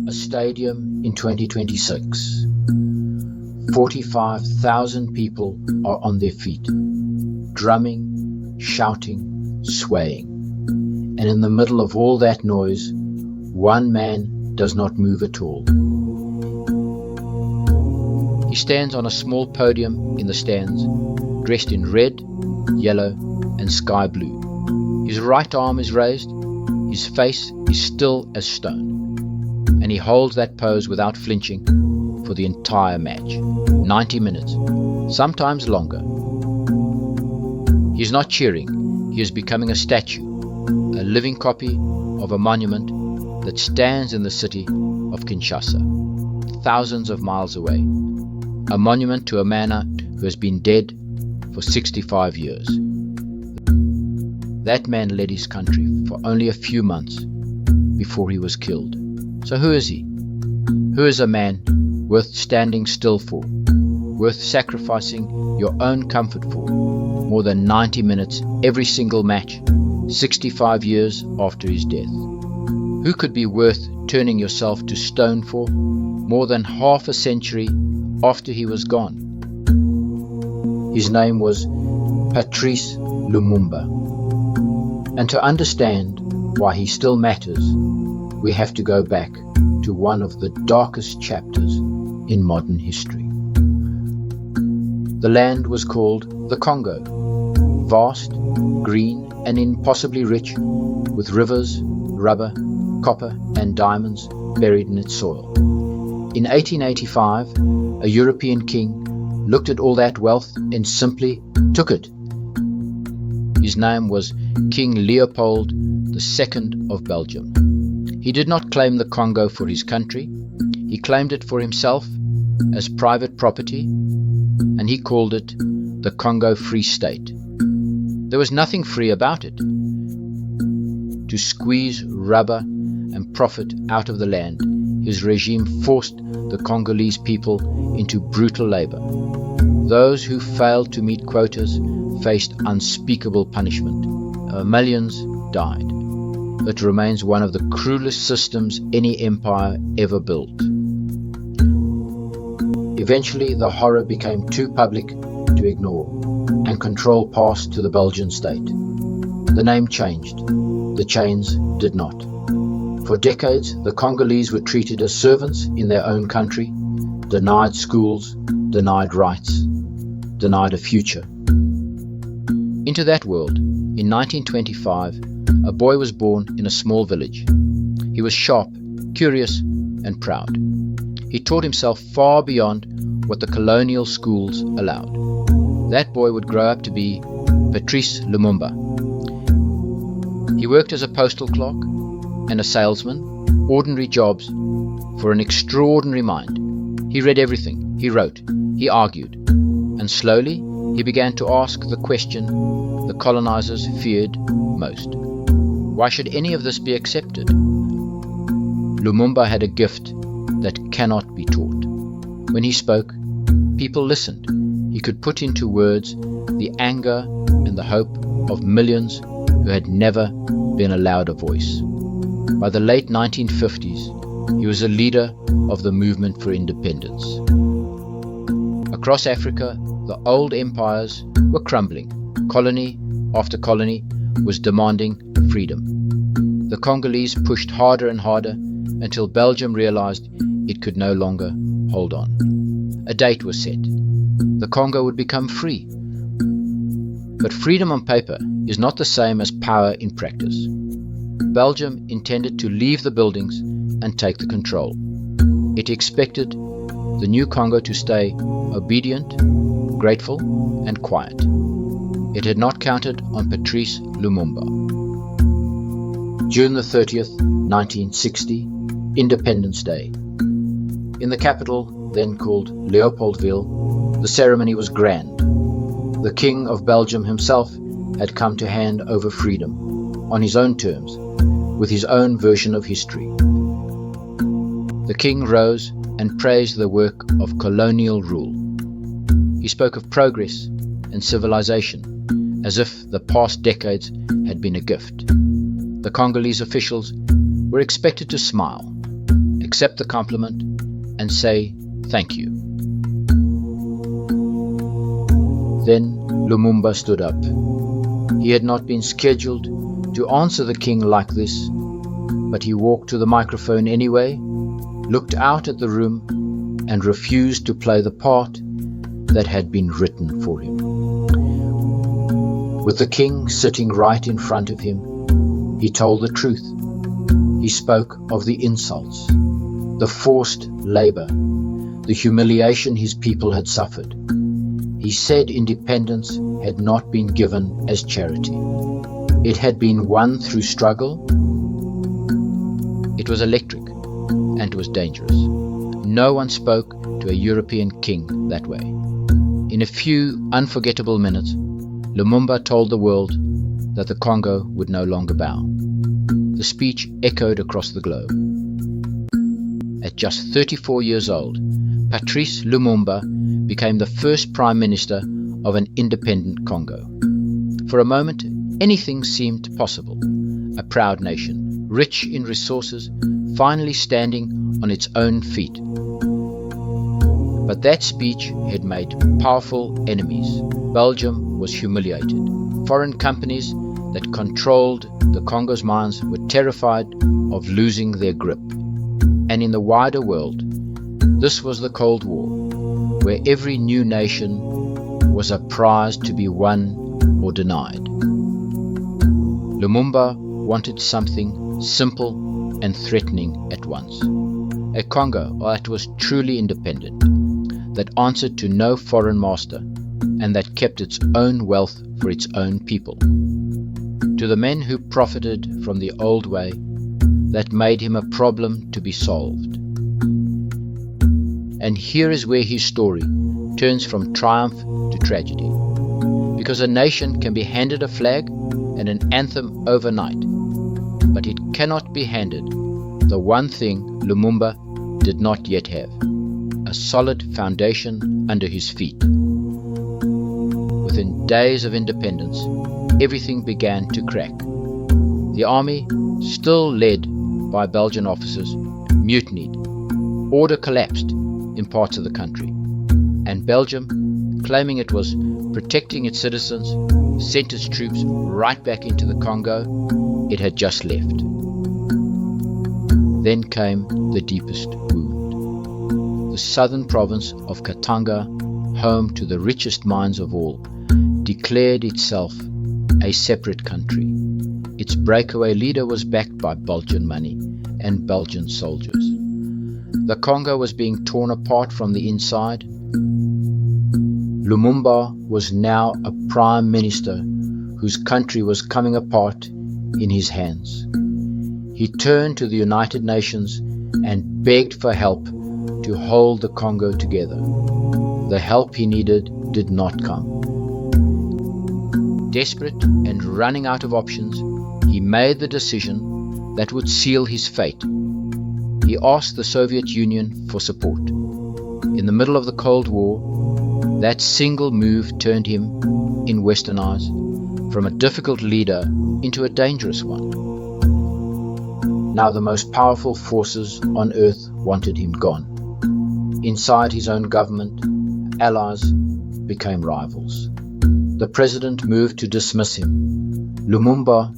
A stadium in 2026. 45,000 people are on their feet, drumming, shouting, swaying. And in the middle of all that noise, one man does not move at all. He stands on a small podium in the stands, dressed in red, yellow, and sky blue. His right arm is raised, his face is still as stone, and he holds that pose without flinching for the entire match, 90 minutes, sometimes longer. He is not cheering, he is becoming a statue, a living copy of a monument that stands in the city of Kinshasa, thousands of miles away, a monument to a man who has been dead for 65 years. That man led his country for only a few months before he was killed. So who is he? Who is a man worth standing still for, worth sacrificing your own comfort for, more than 90 minutes every single match, 65 years after his death? Who could be worth turning yourself to stone for, more than half a century after he was gone? His name was Patrice Lumumba. And to understand why he still matters, we have to go back to one of the darkest chapters in modern history. The land was called the Congo, vast, green, and impossibly rich, with rivers, rubber, copper, and diamonds buried in its soil. In 1885, a European king looked at all that wealth and simply took it. His name was King Leopold II of Belgium. He did not claim the Congo for his country. He claimed it for himself as private property, and he called it the Congo Free State. There was nothing free about it. To squeeze rubber and profit out of the land, his regime forced the Congolese people into brutal labor. Those who failed to meet quotas faced unspeakable punishment. Millions died. It remains one of the cruelest systems any empire ever built. Eventually, the horror became too public to ignore, and control passed to the Belgian state. The name changed. The chains did not. For decades, the Congolese were treated as servants in their own country, denied schools, denied rights, denied a future. Into that world, in 1925, a boy was born in a small village. He was sharp, curious, and proud. He taught himself far beyond what the colonial schools allowed. That boy would grow up to be Patrice Lumumba. He worked as a postal clerk and a salesman, ordinary jobs for an extraordinary mind. He read everything, he wrote, he argued, and slowly he began to ask the question the colonizers feared most. Why should any of this be accepted? Lumumba had a gift that cannot be taught. When he spoke, people listened. He could put into words the anger and the hope of millions who had never been allowed a voice. By the late 1950s, he was a leader of the movement for independence. Across Africa, the old empires were crumbling. Colony after colony was demanding freedom. The Congolese pushed harder and harder until Belgium realized it could no longer hold on. A date was set. The Congo would become free. But freedom on paper is not the same as power in practice. Belgium intended to leave the buildings and take the control. It expected the new Congo to stay obedient, grateful, and quiet. It had not counted on Patrice Lumumba. June the 30th, 1960, Independence Day. In the capital, then called Leopoldville, the ceremony was grand. The King of Belgium himself had come to hand over freedom, on his own terms, with his own version of history. The King rose and praised the work of colonial rule. He spoke of progress and civilization, as if the past decades had been a gift. The Congolese officials were expected to smile, accept the compliment, and say thank you. Then Lumumba stood up. He had not been scheduled to answer the king like this, but he walked to the microphone anyway, looked out at the room, and refused to play the part that had been written for him. With the king sitting right in front of him, he told the truth. He spoke of the insults, the forced labor, the humiliation his people had suffered. He said independence had not been given as charity. It had been won through struggle. It was electric, and it was dangerous. No one spoke to a European king that way. In a few unforgettable minutes, Lumumba told the world that the Congo would no longer bow. The speech echoed across the globe. At just 34 years old, Patrice Lumumba became the first Prime Minister of an independent Congo. For a moment, anything seemed possible. A proud nation, rich in resources, finally standing on its own feet. But that speech had made powerful enemies. Belgium was humiliated. Foreign companies that controlled the Congo's mines were terrified of losing their grip. And in the wider world, this was the Cold War, where every new nation was a prize to be won or denied. Lumumba wanted something simple and threatening at once. A Congo that was truly independent, that answered to no foreign master, and that kept its own wealth for its own people. To the men who profited from the old way, that made him a problem to be solved. And here is where his story turns from triumph to tragedy. Because a nation can be handed a flag and an anthem overnight, but it cannot be handed the one thing Lumumba did not yet have: a solid foundation under his feet. Within days of independence, everything began to crack. The army, still led by Belgian officers, mutinied. Order collapsed in parts of the country, and Belgium, claiming it was protecting its citizens, sent its troops right back into the Congo it had just left. Then came the deepest wound. The southern province of Katanga, home to the richest mines of all, declared itself a separate country. Its breakaway leader was backed by Belgian money and Belgian soldiers. The Congo was being torn apart from the inside. Lumumba was now a prime minister whose country was coming apart in his hands. He turned to the United Nations and begged for help to hold the Congo together. The help he needed did not come. Desperate and running out of options, he made the decision that would seal his fate. He asked the Soviet Union for support. In the middle of the Cold War, that single move turned him, in Western eyes, from a difficult leader into a dangerous one. Now the most powerful forces on earth wanted him gone. Inside his own government, allies became rivals. The president moved to dismiss him. Lumumba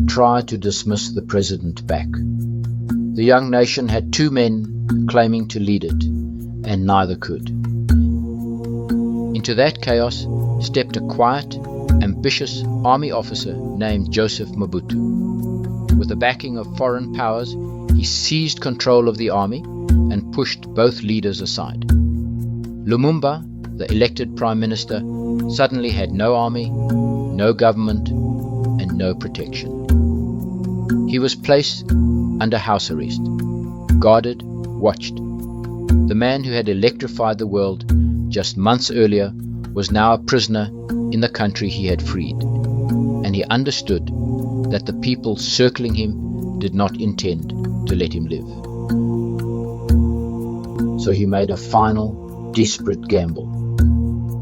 tried to dismiss the president back. The young nation had two men claiming to lead it, and neither could. Into that chaos stepped a quiet, ambitious army officer named Joseph Mobutu. With the backing of foreign powers, he seized control of the army and pushed both leaders aside. Lumumba, the elected prime minister, suddenly had no army, no government, and no protection. He was placed under house arrest, guarded, watched. The man who had electrified the world just months earlier was now a prisoner in the country he had freed, and he understood that the people circling him did not intend to let him live. So he made a final, desperate gamble.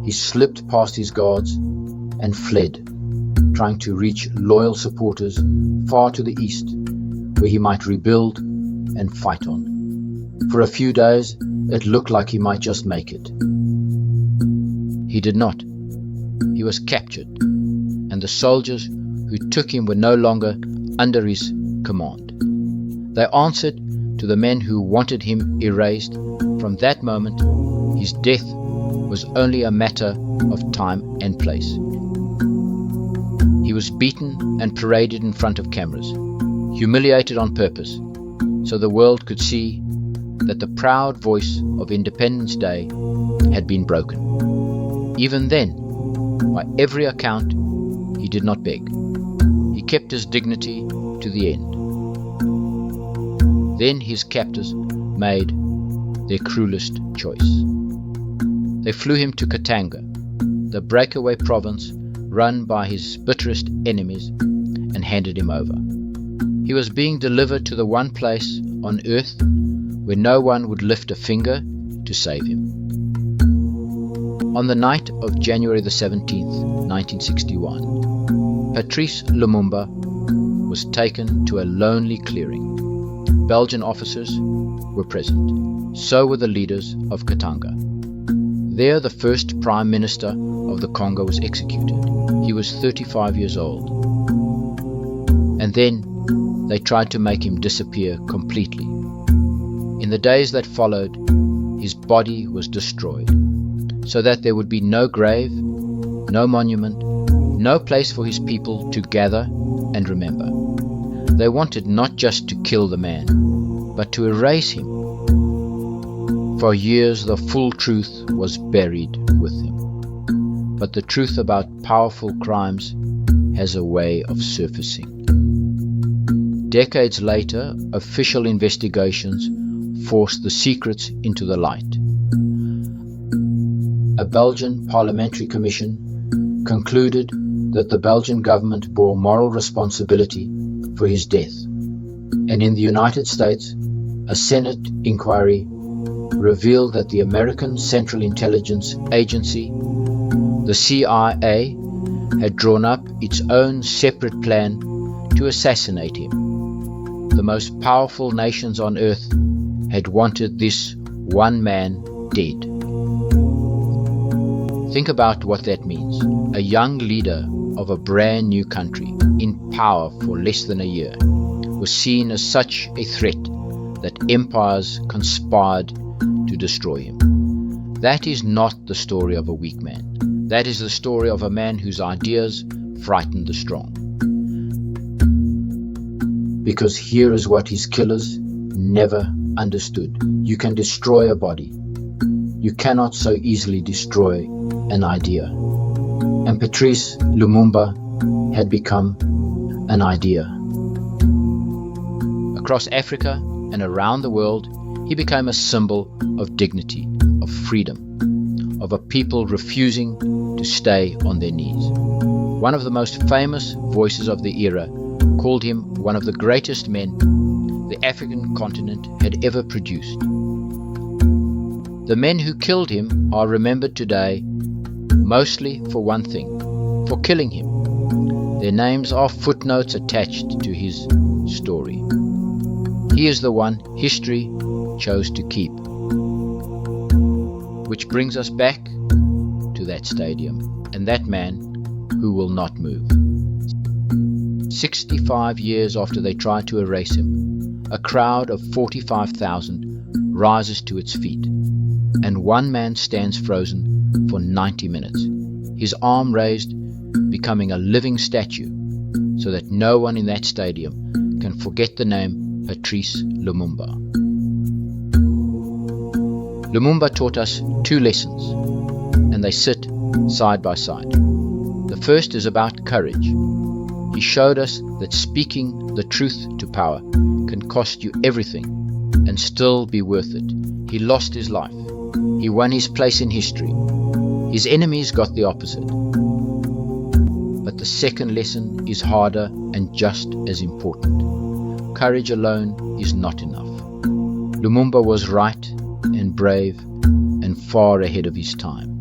He slipped past his guards and fled, trying to reach loyal supporters far to the east, where he might rebuild and fight on. For a few days, it looked like he might just make it. He did not. He was captured, and the soldiers who took him were no longer under his command. They answered to the men who wanted him erased. From that moment, his death was only a matter of time and place. He was beaten and paraded in front of cameras, humiliated on purpose, so the world could see that the proud voice of Independence Day had been broken. Even then, by every account, he did not beg. He kept his dignity to the end. Then his captors made their cruelest choice. They flew him to Katanga, the breakaway province run by his bitterest enemies, and handed him over. He was being delivered to the one place on earth where no one would lift a finger to save him. On the night of January the 17th, 1961, Patrice Lumumba was taken to a lonely clearing. Belgian officers were present. So were the leaders of Katanga. There, the first Prime Minister of the Congo was executed. He was 35 years old. And then they tried to make him disappear completely. In the days that followed, his body was destroyed, so that there would be no grave, no monument, no place for his people to gather and remember. They wanted not just to kill the man, but to erase him. For years the full truth was buried with him. But the truth about powerful crimes has a way of surfacing. Decades later, official investigations forced the secrets into the light. A Belgian parliamentary commission concluded that the Belgian government bore moral responsibility for his death. And in the United States, a Senate inquiry revealed that the American Central Intelligence Agency, the CIA, had drawn up its own separate plan to assassinate him. The most powerful nations on earth had wanted this one man dead. Think about what that means. A young leader of a brand new country, in power for less than a year, was seen as such a threat that empires conspired to destroy him. That is not the story of a weak man. That is the story of a man whose ideas frightened the strong. Because here is what his killers never understood. You can destroy a body. You cannot so easily destroy an idea. And Patrice Lumumba had become an idea. Across Africa and around the world, he became a symbol of dignity, of freedom, of a people refusing to stay on their knees. One of the most famous voices of the era called him one of the greatest men the African continent had ever produced. The men who killed him are remembered today mostly for one thing, for killing him. Their names are footnotes attached to his story. He is the one history chose to keep. Which brings us back to that stadium and that man who will not move. 65 years after they tried to erase him, a crowd of 45,000 rises to its feet, and one man stands frozen for 90 minutes, his arm raised, becoming a living statue, so that no one in that stadium can forget the name Patrice Lumumba. Lumumba taught us two lessons, and they sit side by side. The first is about courage. He showed us that speaking the truth to power can cost you everything and still be worth it. He lost his life. He won his place in history. His enemies got the opposite. But the second lesson is harder and just as important. Courage alone is not enough. Lumumba was right and brave and far ahead of his time.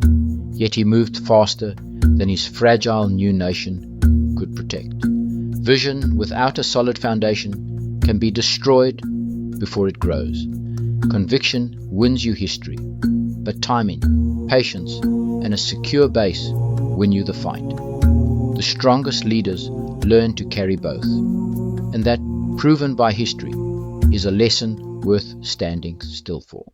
Yet he moved faster than his fragile new nation could protect. Vision without a solid foundation can be destroyed before it grows. Conviction wins you history, but timing, patience, and a secure base win you the fight. The strongest leaders learn to carry both, and that, proven by history, is a lesson worth standing still for.